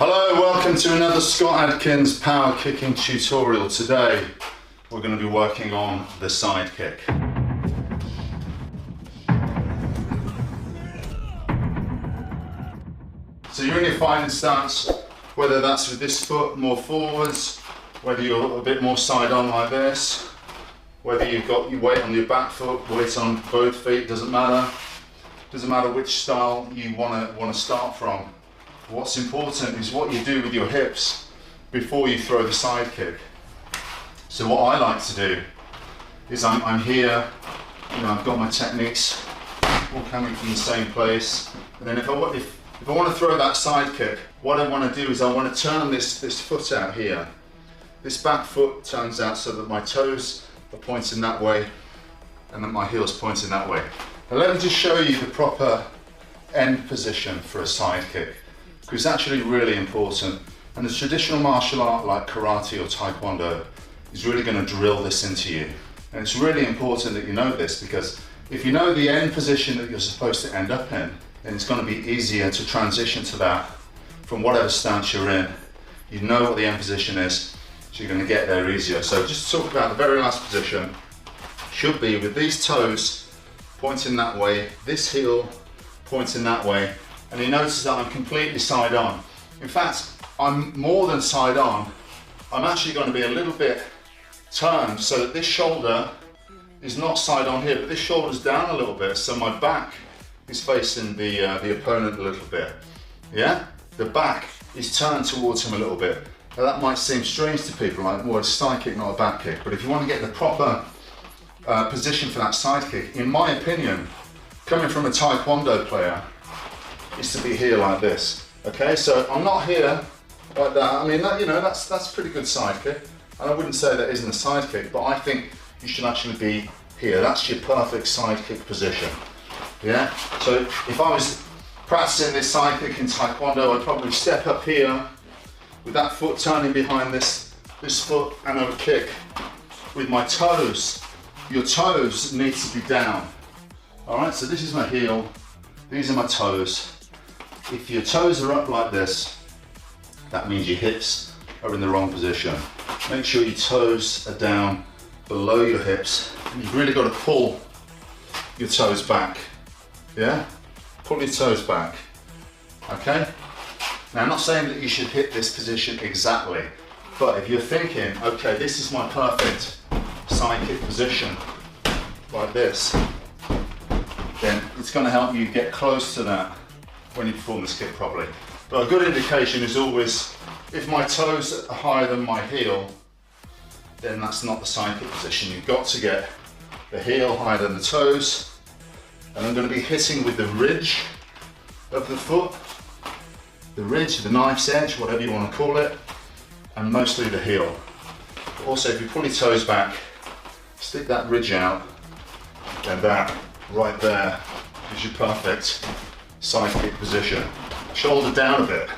Hello, welcome to another Scott Adkins power kicking tutorial. Today we're going to be working on the side kick. So you're in your fighting stance, whether that's with this foot more forwards, whether you're a bit more side on like this, whether you've got your weight on your back foot, weight on both feet, doesn't matter. Doesn't matter which style you want to start from. What's important is what you do with your hips before you throw the side kick. So what I like to do is I'm here, you know, I've got my techniques all coming from the same place, and then if I want to throw that side kick, what I want to do is I want to turn this foot out here. This back foot turns out so that my toes are pointing that way and that my heel's pointing that way. Now let me just show you the proper end position for a side kick, because it's actually really important. And a traditional martial art like karate or taekwondo is really going to drill this into you. And it's really important that you know this, because if you know the end position that you're supposed to end up in, then it's going to be easier to transition to that from whatever stance you're in. You know what the end position is, so you're going to get there easier. So just to talk about the very last position, should be with these toes pointing that way, this heel pointing that way, and you notice that I'm completely side on. In fact, I'm more than side on. I'm actually going to be a little bit turned so that this shoulder is not side on here, but this shoulder's down a little bit, so my back is facing the opponent a little bit. Yeah? The back is turned towards him a little bit. Now that might seem strange to people, like, well, it's a side kick, not a back kick, but if you want to get the proper position for that side kick, in my opinion, coming from a Taekwondo player, is to be here like this. Okay, so I'm not here like that. I mean, that, you know, that's pretty good side kick, and I wouldn't say that isn't a side kick, but I think you should actually be here. That's your perfect side kick position. Yeah. So if I was practicing this side kick in Taekwondo, I'd probably step up here with that foot turning behind this foot, and I would kick with my toes. Your toes need to be down. All right. So this is my heel. These are my toes. If your toes are up like this, that means your hips are in the wrong position. Make sure your toes are down below your hips. And you've really got to pull your toes back. Yeah? Pull your toes back. Okay? Now, I'm not saying that you should hit this position exactly, but if you're thinking, okay, this is my perfect side kick position, like this, then it's going to help you get close to that when you perform this kick properly. But a good indication is always, if my toes are higher than my heel, then that's not the side kick position. You've got to get the heel higher than the toes, and I'm going to be hitting with the ridge of the foot, the ridge, the knife's edge, whatever you want to call it, and mostly the heel. Also, if you pull your toes back, stick that ridge out, then that right there is your perfect side kick position. Shoulder down a bit.